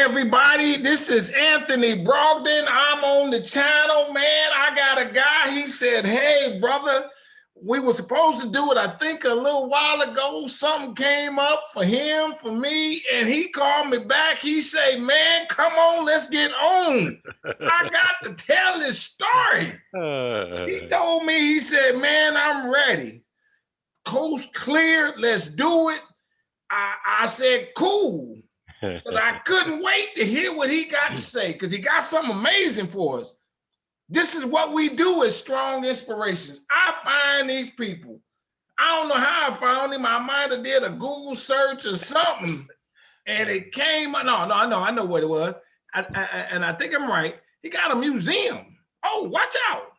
everybody. This is Anthony Brogdon. I'm on the channel, man. I got a guy. He said, hey, brother, we were supposed to do it, I think, a little while ago. Something came up for him, for me, and he called me back. He said, man, come on, let's get on. I got to tell this story. He told me, he said, man, I'm ready. Coast clear, let's do it. I said, cool. Because I couldn't wait to hear what he got to say, because he got something amazing for us. This is what we do as Strong Inspirations. I find these people. I don't know how I found him. I might have did a Google search or something, and it came. No, I know what it was. And I think I'm right. He got a museum. Oh, watch out.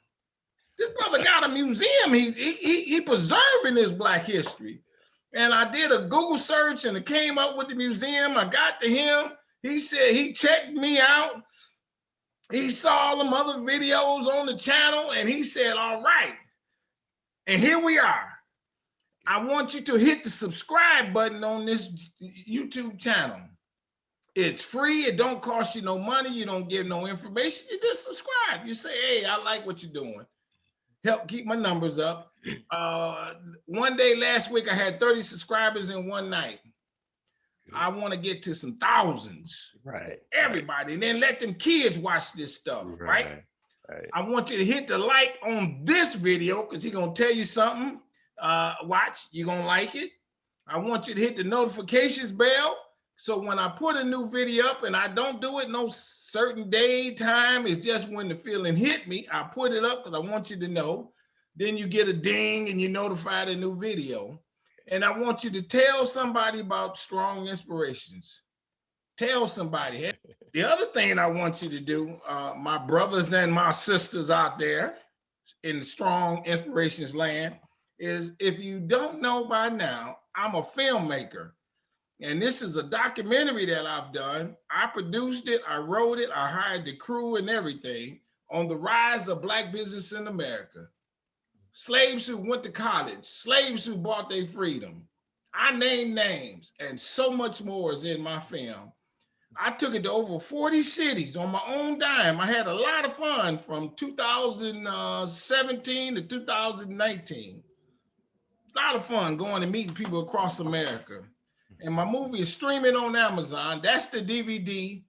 This brother got a museum. He preserving his Black history. And I did a Google search and it came up with the museum. I got to him. He said he checked me out. He saw all them other videos on the channel and he said, all right. And here we are. I want you to hit the subscribe button on this YouTube channel. It's free. It don't cost you no money. You don't give no information. You just subscribe. You say, hey, I like what you're doing. Help keep my numbers up. One day last week, I had 30 subscribers in one night. I want to get to some thousands. Right. Everybody. And then let them kids watch this stuff, right? I want you to hit the like on this video because he's going to tell you something. Watch, you're going to like it. I want you to hit the notifications bell. So when I put a new video up, and I don't do it no certain day, time, it's just when the feeling hit me, I put it up because I want you to know. Then you get a ding and you're notified a new video. And I want you to tell somebody about Strong Inspirations. Tell somebody. The other thing I want you to do, my brothers and my sisters out there in the Strong Inspirations land, is if you don't know by now, I'm a filmmaker. And this is a documentary that I've done. I produced it, I wrote it, I hired the crew and everything on the rise of Black business in America. Slaves who went to college, slaves who bought their freedom. I named names and so much more is in my film. I took it to over 40 cities on my own dime. I had a lot of fun from 2017 to 2019. A lot of fun going and meeting people across America. And my movie is streaming on Amazon. That's the DVD.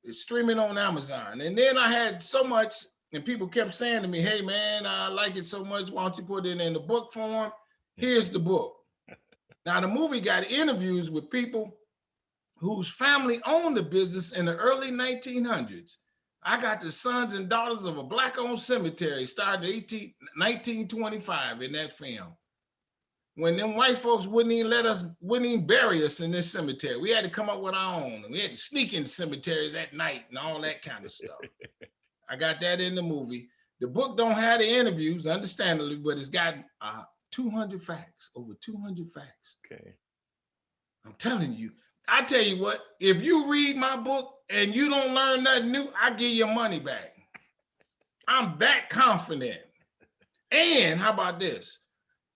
It's streaming on Amazon. And then I had so much, and people kept saying to me, hey, man, I like it so much. Why don't you put it in the book form? Here's the book. Now, the movie got interviews with people whose family owned the business in the early 1900s. I got the sons and daughters of a Black-owned cemetery started in 1925 in that film. When them white folks wouldn't even bury us in this cemetery. We had to come up with our own. And we had to sneak in cemeteries at night and all that kind of stuff. I got that in the movie. The book don't have the interviews, understandably, but it's got 200 facts, over 200 facts. Okay. I'm telling you, I tell you what, if you read my book and you don't learn nothing new, I give your money back. I'm that confident. And how about this?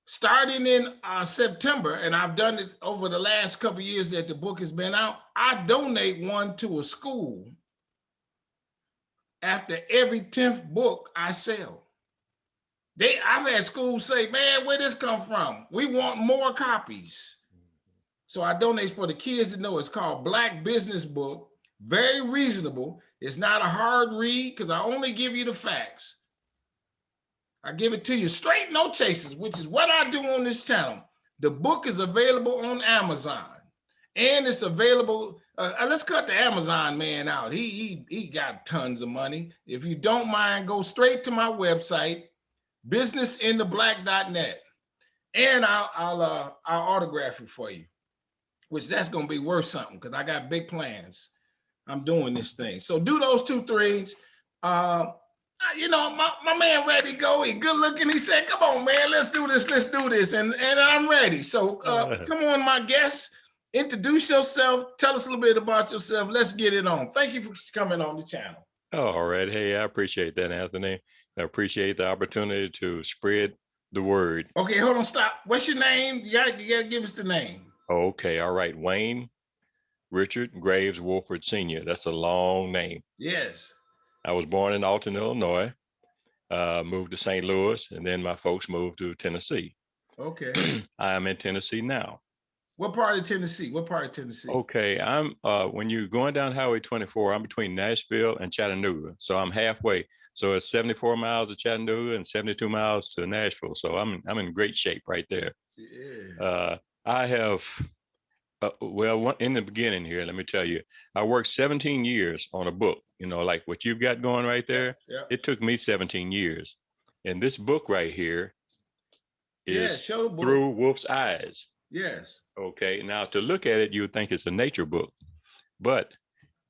Starting in September, and I've done it over the last couple of years that the book has been out, I donate one to a school after every 10th book I sell. I've had schools say, man, where this come from? We want more copies. So I donate for the kids to know. It's called Black Business Book. Very reasonable. It's not a hard read because I only give you the facts. I give it to you straight, no chases, which is what I do on this channel. The book is available on Amazon, and it's available. Let's cut the Amazon man out. He got tons of money. If you don't mind, go straight to my website, businessintheblack.net, and I'll autograph it for you, which that's gonna be worth something because I got big plans. I'm doing this thing. So do those 2 things. You know, my man ready to go. He good looking. He said, come on, man, let's do this. And I'm ready. So come on, my guests, introduce yourself. Tell us a little bit about yourself. Let's get it on. Thank you for coming on the channel. All right. Hey, I appreciate that, Anthony. I appreciate the opportunity to spread the word. Okay, hold on, stop. What's your name? You gotta give us the name. Okay. All right. Wayne Richard Graves Wolford Sr. That's a long name. Yes. I was born in Alton, Illinois, moved to St. Louis, and then my folks moved to Tennessee. Okay. I am in Tennessee now. What part of Tennessee? What part of Tennessee? Okay, I'm when you're going down Highway 24, I'm between Nashville and Chattanooga. So I'm halfway. So it's 74 miles to Chattanooga and 72 miles to Nashville. So I'm in great shape right there. Yeah. I have in the beginning here, let me tell you, I worked 17 years on a book, like what you've got going right there. Yeah. It took me 17 years. And this book right here is show the book. Through Wolf's Eyes. Yes. Okay, now to look at it, you would think it's a nature book, but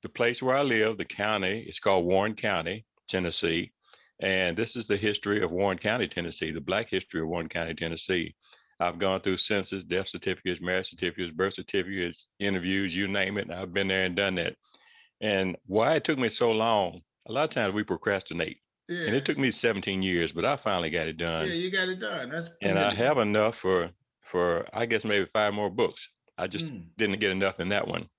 the place where I live, the county, is called Warren County, Tennessee. And this is the history of Warren County, Tennessee, the Black history of Warren County, Tennessee. I've gone through census, death certificates, marriage certificates, birth certificates, interviews, you name it. I've been there and done that. And why it took me so long, a lot of times we procrastinate. Yeah. And it took me 17 years, but I finally got it done. Yeah, you got it done. That's and I have enough for I guess maybe 5 more books. I just didn't get enough in that one.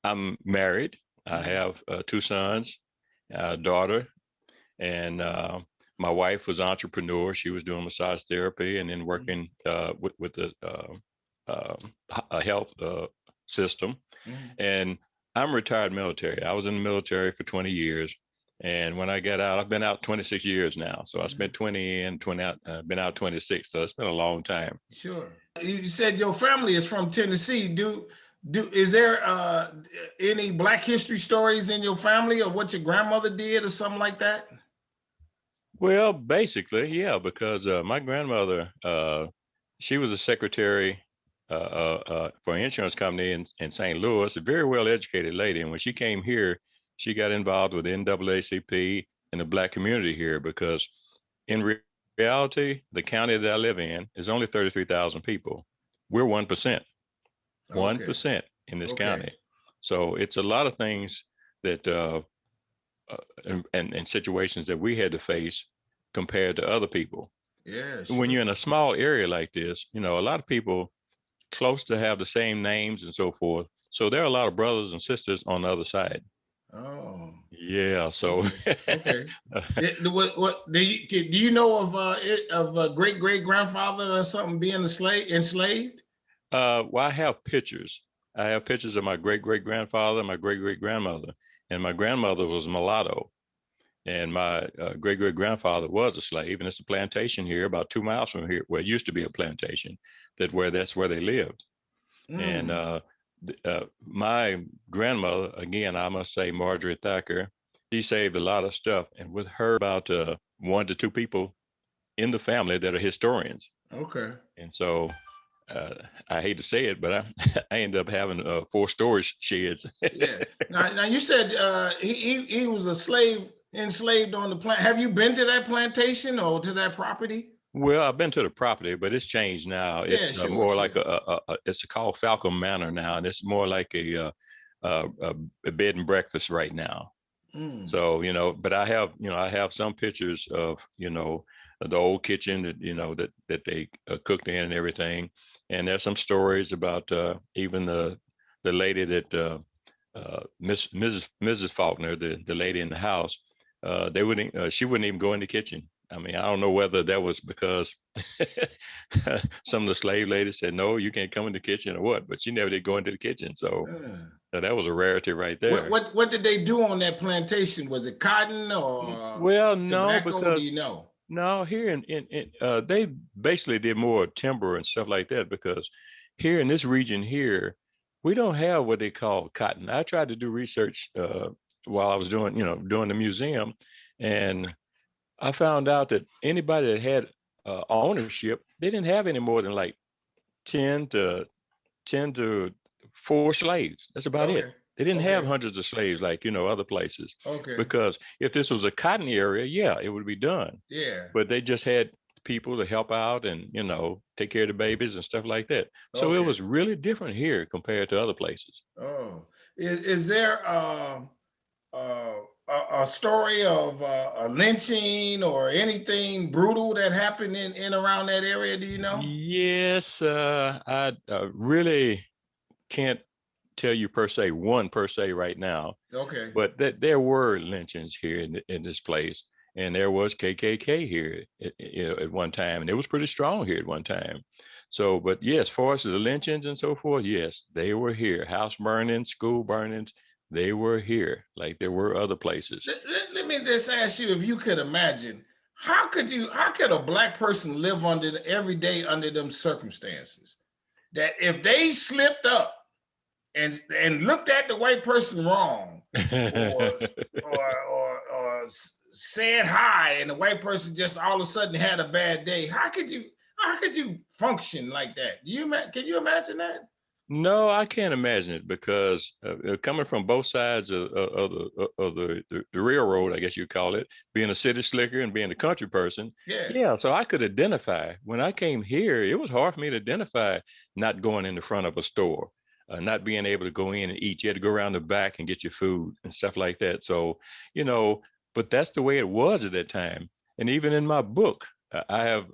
I'm married. I have 2 sons, a daughter, and my wife was an entrepreneur. She was doing massage therapy and then working with the a health system. And I'm retired military. I was in the military for 20 years. And when I got out, I've been out 26 years now. So I spent 20 and 20 out, been out 26. So it's been a long time. Sure. You said your family is from Tennessee. Is there any Black history stories in your family of what your grandmother did or something like that? Well, basically, yeah, because my grandmother, she was a secretary for an insurance company in St. Louis, a very well-educated lady. And when she came here, she got involved with the NAACP and the Black community here because in reality, the county that I live in is only 33,000 people. We're 1%, 1% in this county. So it's a lot of things that, and situations that we had to face compared to other people. Yeah. Sure. When you're in a small area like this, a lot of people close to have the same names and so forth. So there are a lot of brothers and sisters on the other side. Oh. Yeah. So. Okay. What do you know of a great grandfather or something being enslaved? Well, I have pictures. I have pictures of my great grandfather, my great grandmother, and my grandmother was mulatto, and my great grandfather was a slave, and it's a plantation here about 2 miles from here, where it used to be a plantation. That's where they lived, and my grandmother, again, I must say, Marjorie Thacker, she saved a lot of stuff, and with her, about 1 to 2 people in the family that are historians. Okay. And so. I hate to say it, but I ended up having 4 storage sheds. Yeah. Now you said he was enslaved on the plant. Have you been to that plantation or to that property? Well, I've been to the property, but it's changed now. It's more like it's called Falcon Manor now, and it's more like a bed and breakfast right now. So but I have some pictures of the old kitchen that that they cooked in and everything. And there's some stories about even the lady that Mrs. Faulkner, the lady in the house, she wouldn't even go in the kitchen. I mean, I don't know whether that was because some of the slave ladies said, no, you can't come in the kitchen or what, but she never did go into the kitchen. So that was a rarity right there. What did they do on that plantation? Was it cotton or well, tobacco, no, because do you know? No, here in they basically did more timber and stuff like that, because here in this region here, we don't have what they call cotton. I tried to do research while I was doing the museum, and I found out that anybody that had ownership, they didn't have any more than like 10 to 4 slaves. That's about it. They didn't have hundreds of slaves like, other places. Because if this was a cotton area, yeah, it would be done. Yeah. But they just had people to help out and, take care of the babies and stuff like that. So it was really different here compared to other places. Oh, is there a story of a lynching or anything brutal that happened in around that area? Do you know? Yes, I really can't tell you per se one per se right now, Okay. but that there were lynchings here in this place, and there was KKK here at one time, and it was pretty strong here at one time. So, but yes, as far as the lynchings and so forth, yes, they were here. House burnings, school burnings, they were here, like there were other places. Let me just ask you if you could imagine how could a black person live every day under them circumstances that if they slipped up and looked at the white person wrong or said hi and the white person just all of a sudden had a bad day, how could you function like that? Can you imagine that? No, I can't imagine it because coming from both sides the railroad, I guess you call it, being a city slicker and being a country person. Yeah. Yeah, so I could identify. When I came here, it was hard for me to identify not going in the front of a store, not being able to go in and eat. You had to go around the back and get your food and stuff like that. So, you know, but that's the way it was at that time. And even in my book, I have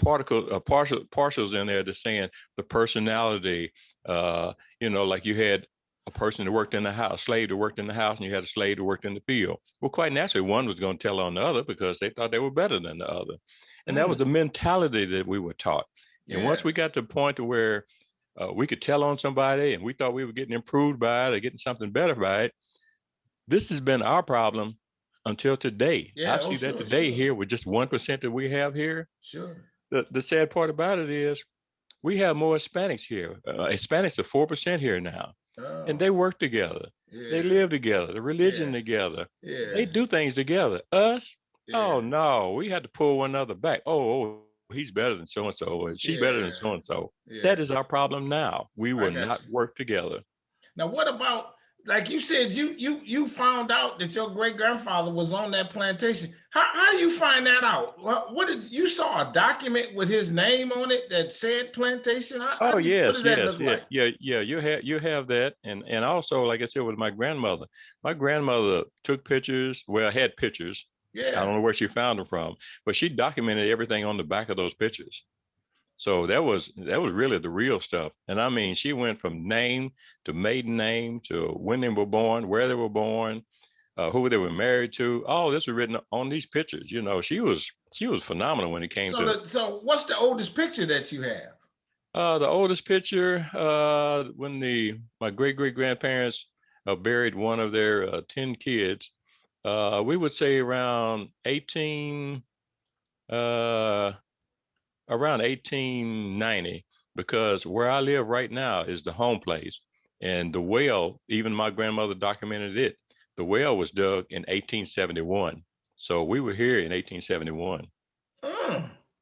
partials in there that's saying the personality, like you had a person that worked in the house, slave that worked in the house, and you had a slave that worked in the field. Well, quite naturally, one was going to tell on the other because they thought they were better than the other. And that was the mentality that we were taught. And once we got to the point to where we could tell on somebody and we thought we were getting improved by it or getting something better by it, this has been our problem until today. Yeah. I see that today here with just 1% that we have here. Sure. The sad part about it is we have more Hispanics here. Hispanics are 4% here now, and they work together. Yeah. They live together. The religion together. Yeah. They do things together. Us, Yeah. oh no, we had to pull one another back. Oh, he's better than so and so, or she's better than so and so. That is our problem now. We will not work together. Now, what about, like you said, you found out that your great grandfather was on that plantation. How you find that out? What did you saw a document with his name on it that said plantation? Yes, what does that look like? yeah. You have that, and also, like I said, with my grandmother took pictures. Well, had pictures. I don't know where she found them from, but she documented everything on the back of those pictures. So that was really the real stuff. And I mean, she went from name to maiden name to when they were born, where they were born, who they were married to. All this was written on these pictures. You know, she was phenomenal when it came to. So what's the oldest picture that you have? The oldest picture, when my great grandparents buried one of their 10 kids, we would say around 1890, because where I live right now is the home place. And the well, even my grandmother documented it. The well was dug in 1871. So we were here in 1871.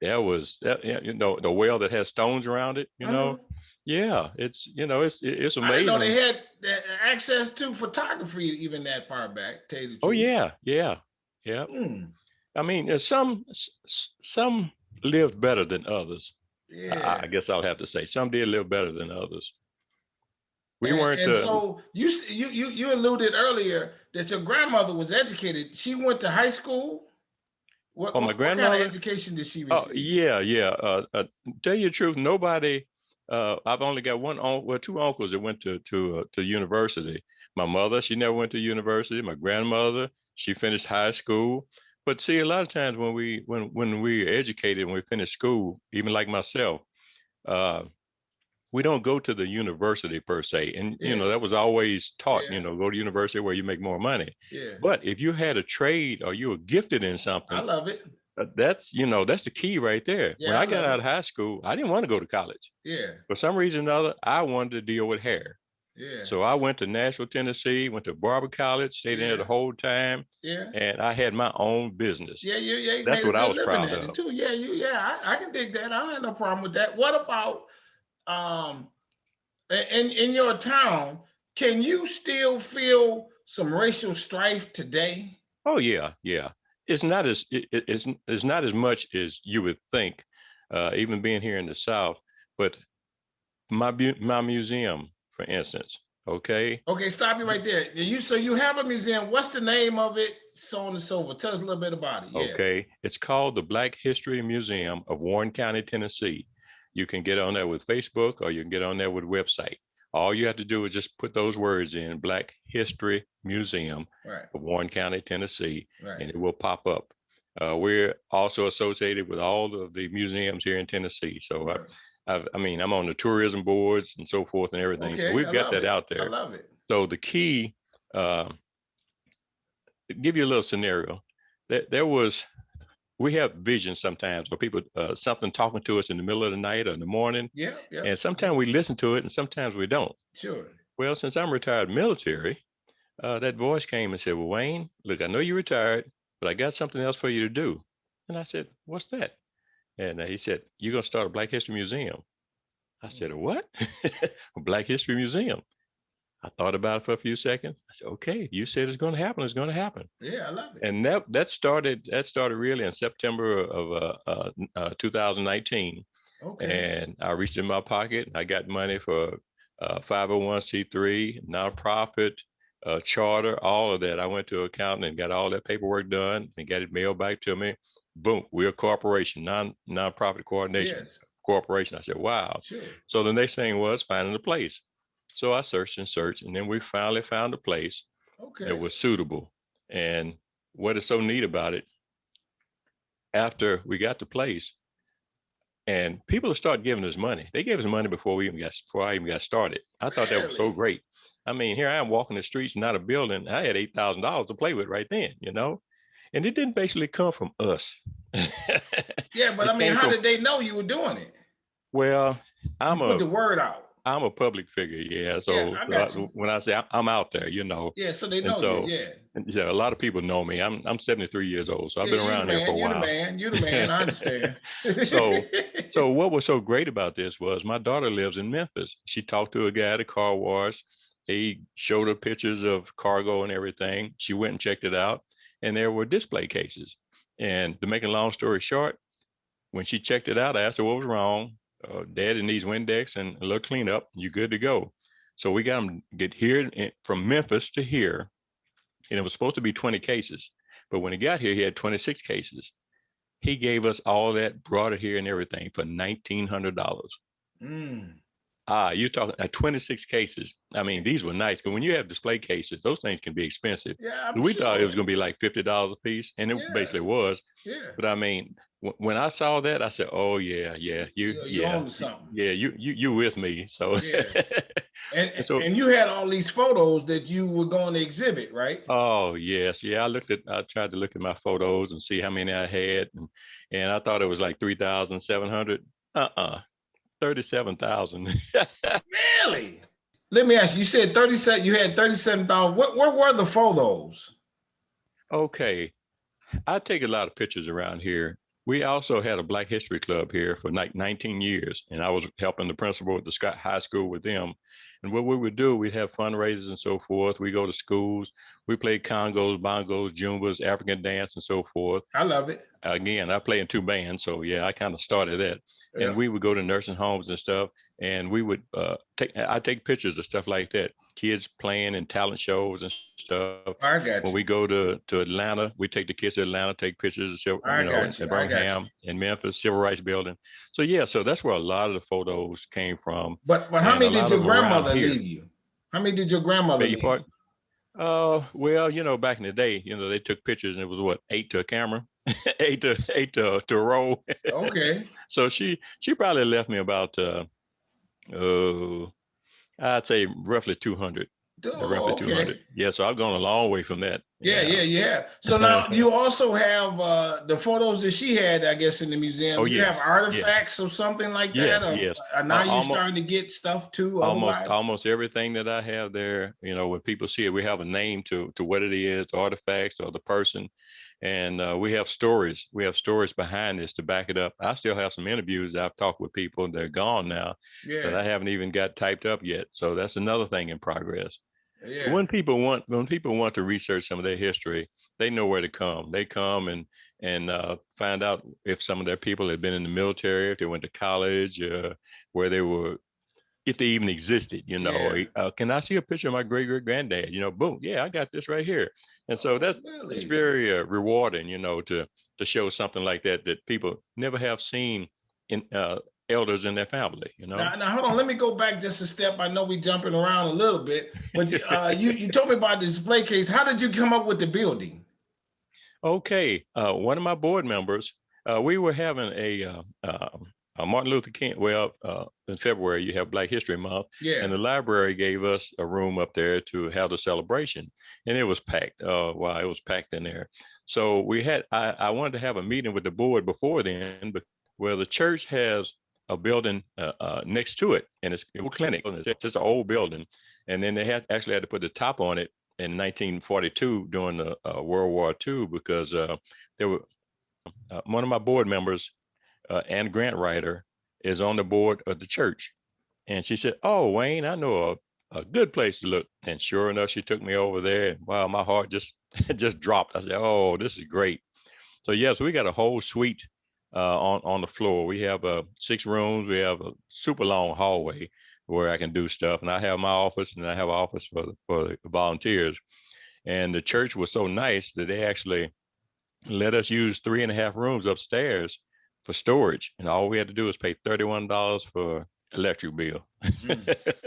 That was the well that has stones around it, Yeah, it's amazing. I didn't know they had access to photography even that far back. Oh yeah. I mean, some lived better than others. Yeah. I guess I'll have to say some did live better than others. We weren't. And so you alluded earlier that your grandmother was educated. She went to high school. What my grandmother? What kind of education did she receive? Oh yeah. Tell you the truth, nobody. I've only got two uncles that went to university. My mother, she never went to university. My grandmother, she finished high school. But see, a lot of times when we educated, when we finish school, even like myself, we don't go to the university per se. And, that was always taught, go to university where you make more money. Yeah. But if you had a trade or you were gifted in something, I love it. That's the key right there. Yeah, when I got out of high school, I didn't want to go to college. Yeah. For some reason or another, I wanted to deal with hair. Yeah. So I went to Nashville, Tennessee, went to Barber College, stayed in there the whole time. Yeah. And I had my own business. Yeah. That's what I was proud of. Too. Yeah, I can dig that. I don't have no problem with that. What about in your town, can you still feel some racial strife today? Oh yeah. It's not as much as you would think, even being here in the South. But my museum, for instance, Okay. Okay, stop you right there. So you have a museum. What's the name of it? So on and so forth. Tell us a little bit about it. Yeah. Okay. It's called the Black History Museum of Warren County, Tennessee. You can get on there with Facebook, or you can get on there with website. All you have to do is just put those words in, Black History Museum of Warren County, Tennessee, and it will pop up. We're also associated with all of the museums here in Tennessee. So I'm on the tourism boards and so forth and everything. Okay, so we've got that out there. I love it. So the key, give you a little scenario. We have visions sometimes where people, something talking to us in the middle of the night or in the morning. Yeah. And sometimes we listen to it and sometimes we don't. Sure. Well, since I'm retired military, that voice came and said, well, Wayne, look, I know you're retired, but I got something else for you to do. And I said, what's that? And he said, you're going to start a Black History Museum. I said, a what? A Black History Museum. I thought about it for a few seconds. I said, okay, you said it's going to happen. It's going to happen. Yeah, I love it. And that started really in September of 2019. Okay. And I reached in my pocket. I got money for 501c3, nonprofit, charter, all of that. I went to an accountant and got all that paperwork done and got it mailed back to me. Boom, we're a corporation, nonprofit coordination corporation. I said, wow. Sure. So the next thing was finding a place. So I searched and searched, and then we finally found a place that was suitable. And what is so neat about it, after we got the place, and people started giving us money. They gave us money before I even got started. I thought that was so great. I mean, here I am walking the streets, not a building. I had $8,000 to play with right then, and it didn't basically come from us. Yeah, but I mean, how did they know you were doing it? Well, put the word out. I'm a public figure, yeah. So, when I say I'm out there, Yeah, so they know you, yeah. A lot of people know me. I'm 73 years old, so I've been around here for a while. You're the man. I understand. So what was so great about this was my daughter lives in Memphis. She talked to a guy at a car wash. He showed her pictures of cargo and everything. She went and checked it out, and there were display cases. And to make a long story short, when she checked it out, I asked her what was wrong. Dad, it needs Windex and a little cleanup. You good to go. So we got him get here from Memphis to here, and it was supposed to be 20 cases. But when he got here, he had 26 cases. He gave us all that, brought it here and everything for $1,900. You're talking 26 cases. I mean, these were nice, because when you have display cases, those things can be expensive. Yeah, we thought it was going to be like $50 a piece, and it basically was. Yeah. But I mean, when I saw that, I said, "Oh yeah, you're on to something." Yeah, you with me. So and you had all these photos that you were going to exhibit, right? Oh yes, yeah. I tried to look at my photos and see how many I had, and I thought it was like 3,700. 37,000. Really? Let me ask you. You said 37. You had 37,000. Where were the photos? Okay, I take a lot of pictures around here. We also had a Black History Club here for like 19 years, and I was helping the principal at the Scott High School with them. And what we would do, we'd have fundraisers and so forth. We go to schools, we play congos, bongos, jumbas, African dance, and so forth. I love it. Again, I play in 2 bands, so yeah, I kind of started that. Yeah. And we would go to nursing homes and stuff, and we would take pictures of stuff like that. Kids playing in talent shows and stuff. I got you. When we go to Atlanta, we take the kids to Atlanta, take pictures of in Birmingham, in Memphis, Civil Rights Building. So yeah, so that's where a lot of the photos came from. But how many did your grandmother leave you? How many did your grandmother leave you? Well, back in the day, they took pictures, and it was what, 8 to a camera, 8 to a roll. Okay. So she probably left me about I'd say roughly 200. Roughly 200. Yeah, so I've gone a long way from that. Yeah. So now you also have the photos that she had, I guess, in the museum. Oh, you have artifacts or something like that? Yes. Now you're starting to get stuff too? Almost everything that I have there, when people see it, we have a name to what it is, the artifacts or the person. And we have stories. We have stories behind this to back it up. I still have some interviews that I've talked with people. They're gone now, but I haven't even got typed up yet. So that's another thing in progress. Yeah. When people want to research some of their history, they know where to come. They come and find out if some of their people had been in the military, if they went to college, where they were if they even existed, Yeah. can I see a picture of my great-great-granddad? Boom, yeah, I got this right here. And so that's it's Really? very rewarding, to show something like that people never have seen in elders in their family, Now, hold on. Let me go back just a step. I know we jumping around a little bit, but you told me about the display case. How did you come up with the building? Okay, one of my board members, we were having a Martin Luther King. Well, in February you have Black History Month, and Yeah. the library gave us a room up there to have the celebration, and it was packed. Wow, it was packed in there. So I wanted to have a meeting with the board before then, but where the church has a building next to it, and it's a clinic. It's just an old building, and then they actually had to put the top on it in 1942 during the World War II because there were one of my board members, Ann Grant Writer, is on the board of the church, and she said, "Oh, Wayne, I know a good place to look." And sure enough, she took me over there, and wow, my heart just just dropped. I said, "Oh, this is great." So yes, we got a whole suite on the floor. We have 6 rooms. We have a super long hallway where I can do stuff, and I have my office, and I have an office for the volunteers. And the church was so nice that they actually let us use 3.5 rooms upstairs for storage. And all we had to do was pay $31 for electric bill Mm,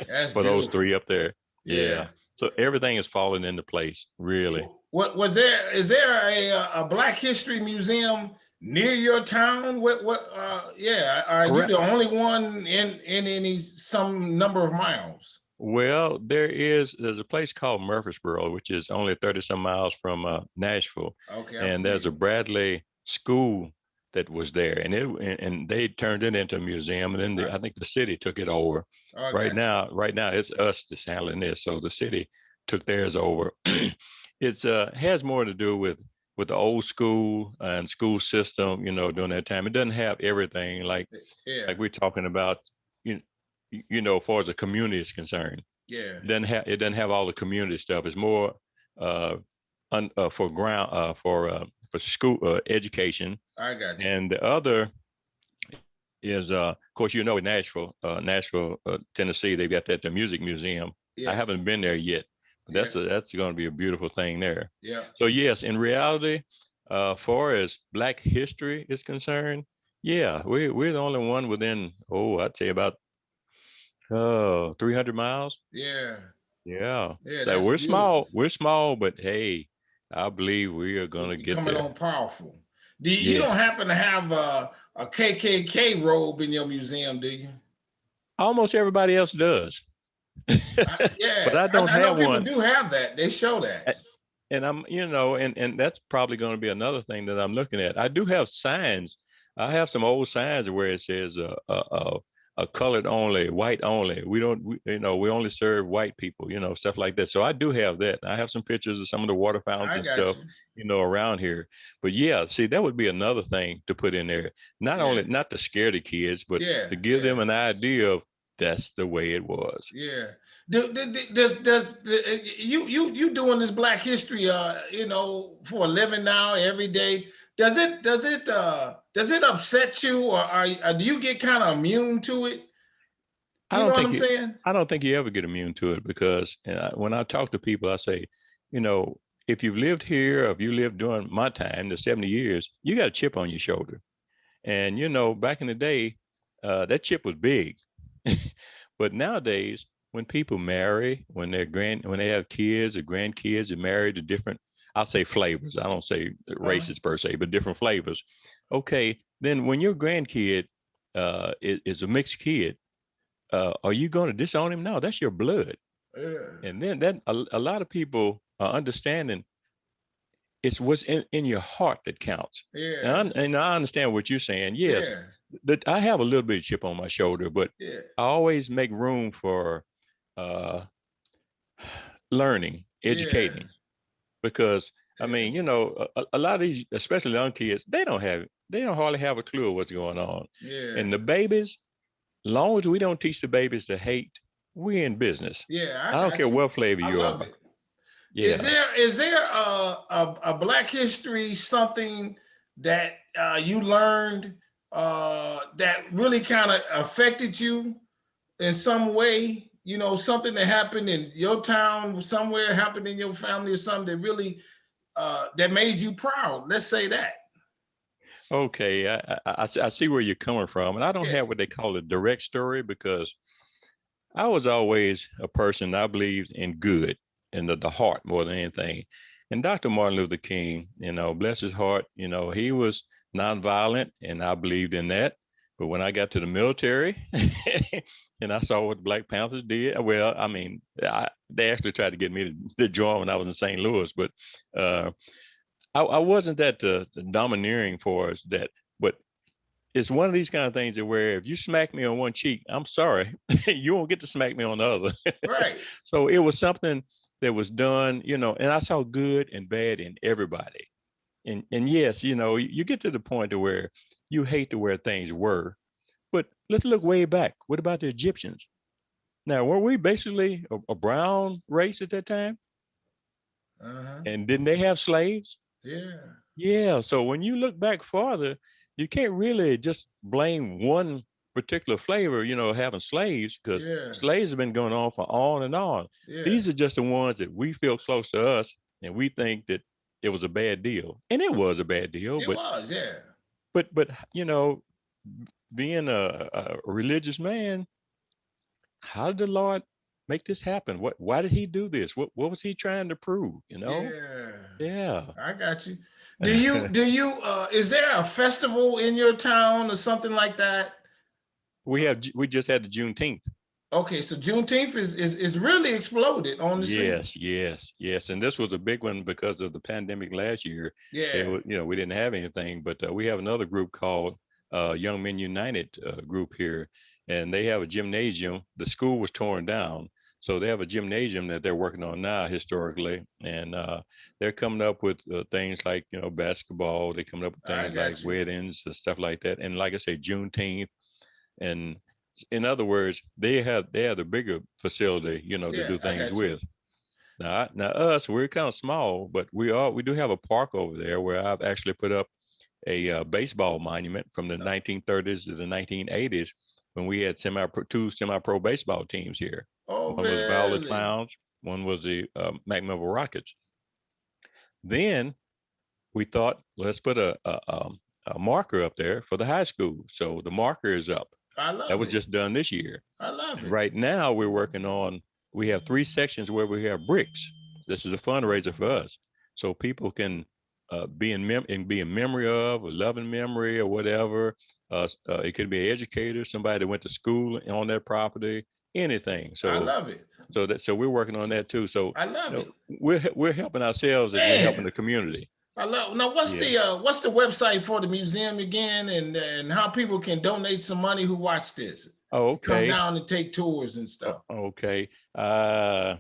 that's for those beautiful. three up there. Yeah. Yeah. So everything is falling into place, really. What was there? Is there a Black History Museum near your town? What? Yeah. Are you Right. the only one in any some number of miles? Well, there's a place called Murfreesboro, which is only 30 some miles from Nashville. Okay, I'm And there's a familiar. Bradley school that was there, and they turned it into a museum, and then I, I think the city took it over. I Right got you. now, right now it's us that's handling this. So the city took theirs over. It's has more to do with the old school and school system, during that time. It doesn't have everything like Yeah. we're talking about, you as far as the community is concerned. Yeah. It doesn't have all the community stuff. It's more uh, for ground for school education, I got you. and the other is of course in Nashville, Tennessee, they've got the music museum. I Yeah. haven't been there yet, but Yeah. that's going to be a beautiful thing there. Yeah. So yes, in reality, far as Black history is concerned, yeah, we're the only one within, I'd say about 300 miles. Yeah. Yeah. Yeah. So That's we're beautiful. small. We're small, but hey, I believe we are gonna You get coming there. on powerful. You don't Yes. happen to have a KKK robe in your museum, do you? Almost everybody else does. But Yeah, I don't I know have people one. do have that. They show that. And and that's probably going to be another thing that I'm looking at. I do have signs. I have some old signs where it says a colored only, white only. We don't, we only serve white people, stuff like that. So I do have that. I have some pictures of some of the water fountains I and got stuff, you. around here. But yeah, see, that would be another thing to put in there. Yeah, Not to scare the kids, but yeah, to give yeah, them an idea of that's the way it was. yeah. You doing this Black History for a living now every day? Does it upset you, or do you get kind of immune to it? I You know don't what think I'm you saying? I don't think you ever get immune to it because when I talk to people, I say, you know, if you've lived here, or if you lived during my time, the 70 years, you got a chip on your shoulder. And back in the day, that chip was big. But nowadays, when people marry, when they have kids or grandkids and married to different, I'll say flavors. I don't say Uh, races per se, but different flavors. Okay, then when your grandkid is a mixed kid, are you going to disown him? No, that's your blood. yeah, And then a lot of people are understanding it's what's in your heart that counts. yeah, And I understand what you're saying. Yes, yeah, that I have a little bit of chip on my shoulder, but yeah, I always make room for uh, learning, yeah, educating, because I yeah, mean, a lot of these, especially young kids, they don't hardly have a clue of what's going on. yeah, And the babies, long as we don't teach the babies to hate, we're in business. yeah. I I don't care got you. what flavor I you love are. it. Yeah. Is there a Black History something that you learned that really kind of affected you? in some way, something that happened in your town, somewhere happened in your family, or something that really that made you proud? Let's say that. Okay, I see where you're coming from, and I don't Yeah. have what they call a direct story because I was always a person I believed in good and the heart more than anything. And Dr. Martin Luther King, bless his heart, he was nonviolent, and I believed in that. But when I got to the military and I saw what the Black Panthers did, well, I mean, they actually tried to get me to join when I was in St. Louis, but uh, I wasn't that domineering for us that, but it's one of these kind of things that where if you smack me on one cheek, I'm sorry, you won't get to smack me on the other. Right. So it was something that was done, and I saw good and bad in everybody. And yes, you get to the point to where you hate to where things were. But let's look way back. What about the Egyptians? Now, were we basically a brown race at that time? Uh-huh. And didn't they have slaves? Yeah. Yeah. So when you look back farther, you can't really just blame one particular flavor, having slaves, because Yeah. slaves have been going on for on and on. Yeah. These are just the ones that we feel close to us and we think that it was a bad deal. And it was a bad deal, It was. Yeah. but being a religious man, how did the Lord make this happen? Why did he do this? What was he trying to prove? Yeah. Yeah. I got you. Do you is there a festival in your town or something like that? We just had the Juneteenth. Okay, so Juneteenth is really exploded on the scene. Yes, yes, yes. And this was a big one because of the pandemic last year. It Yeah. was, we didn't have anything, but we have another group called Young Men United group here, and they have a gymnasium. The school was torn down, so they have a gymnasium that they're working on now historically, and they're coming up with things like basketball. They're coming up with I things like got you. weddings and stuff like that. And like I say, Juneteenth. And in other words, they have the bigger facility, to Yeah, do I things got you. with. Now us, we're kind of small, but we do have a park over there where I've actually put up a baseball monument from the 1930s to the 1980s when we had two semi-pro baseball teams here. Oh, One was Valley really? Clowns, one was the McMinnville Rockets. Then we thought, let's put a marker up there for the high school. So the marker is up. I That love was it. just done this year. I love And it. right now we're working on, we have 3 sections where we have bricks. This is a fundraiser for us. So people can be be in memory of, a loving memory or whatever. It could be an educator, somebody that went to school on their property, anything. I So love it. so we're working on that too. So I love it. we're helping ourselves as we're helping Man, the community. I love. Now, what's Yeah. the website for the museum again, and how people can donate some money who watch this, Oh, come okay. down and take tours and stuff? Okay. I'm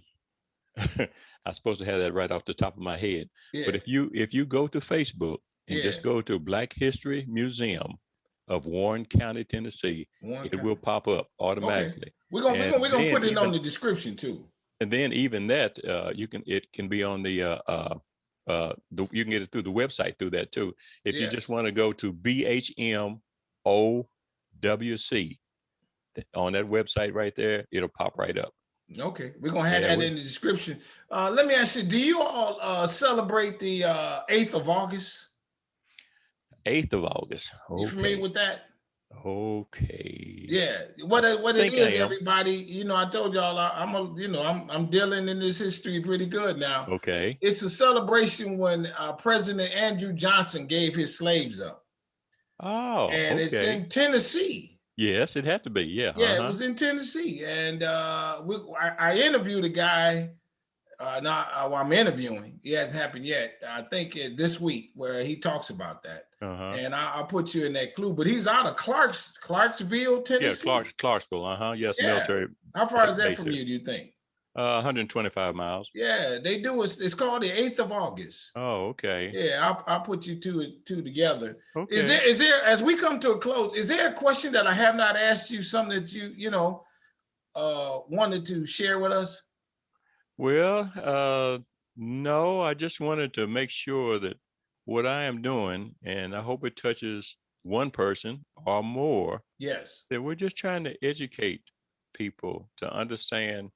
supposed to have that right off the top of my head. Yeah. But if you go to Facebook and Yeah. just go to Black History Museum of Warren County, Tennessee, One it kind. will pop up Okay. automatically. We're gonna put it on the description too. And then even that it can be on you can get it through the website through that too. If you Yeah. just want to go to BHMOWC on that website right there, it'll pop right up. Okay. We're gonna have Yeah, that in the description. Let me ask you, do you all celebrate the 8th of August? 8th of August. You familiar Okay. with that? Okay. Yeah, what I it think I is, am. everybody. I told y'all I'm dealing in this history pretty good now. Okay. It's a celebration when President Andrew Johnson gave his slaves up, Oh, and it's okay. in Tennessee. Yes, it had to be. Yeah. Yeah, it Uh-huh. was in Tennessee, and I interviewed a guy. I'm interviewing. It hasn't happened yet. I think this week where he talks about that, Uh-huh. and I'll put you in that clue. But he's out of Clarksville, Yeah, Tennessee. Clarksville. Uh-huh. Yes, Yeah. military How far is that base from there. you, do you think? 125 miles. Yeah, they do. It's called the 8th of August. Oh, okay. Yeah, I'll put you two together. Okay. Is there as we come to a close, is there a question that I have not asked you, something that you wanted to share with us? Well, no, I just wanted to make sure that what I am doing, and I hope it touches one person or more, Yes. that we're just trying to educate people to understand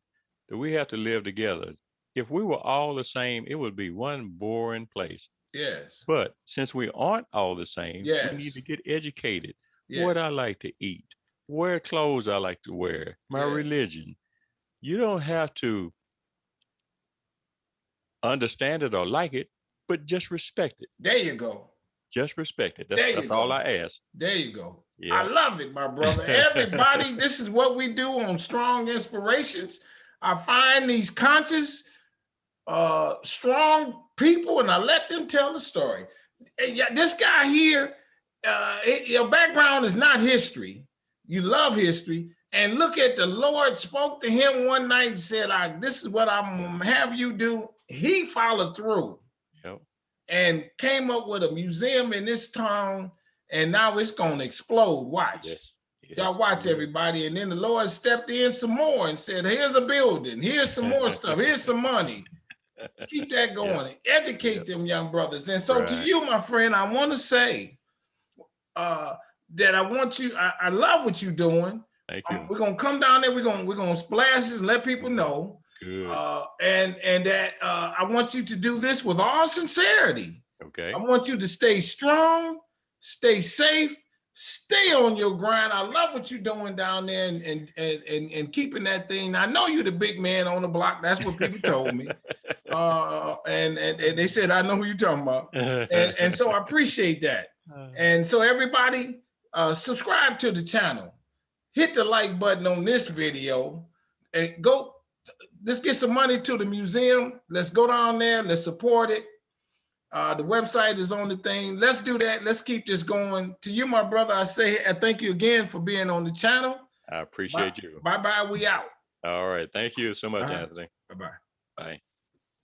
that we have to live together. If we were all the same, it would be one boring place. Yes. But since we aren't all the same, we need Yes. to get educated. Yes. What I like to eat, wear clothes I like to wear, my Yes. religion. You don't have to understand it or like it, but just respect it. There you go. Just respect it. There you That's all go. I ask. There you go. Yeah. I love it, my brother. Everybody, this is what we do on Strong Inspirations. I find these conscious, strong people, and I let them tell the story. This guy here, your background is not history. You love history. And look at the Lord spoke to him one night and said, this is what I'm going to have you do. He followed through. Yep. And came up with a museum in this town, and now it's going to explode. Watch. Yes. Yes. Y'all watch, everybody. And then the Lord stepped in some more and said, here's a building. Here's some more stuff. Here's some money. Keep that going. Yep. Educate them young brothers. And so to you, my friend, I want to say that I want you, I love what you're doing. Thank you. We're going to come down there. We're going to splash this and let people know. Good. And that I want you to do this with all sincerity. Okay. I want you to stay strong, stay safe, stay on your grind. I love what you're doing down there and keeping that thing. I know you're the big man on the block. That's what people told me. And they said, I know who you're talking about. And so I appreciate that. And so everybody, subscribe to the channel. Hit the like button on this video and go. Let's get some money to the museum. Let's go down there. Let's support it. The website is on the thing. Let's do that. Let's keep this going. To you, my brother, I say I thank you again for being on the channel. I appreciate you. Bye-bye. We out. All right. Thank you so much, Anthony. Bye-bye. Bye.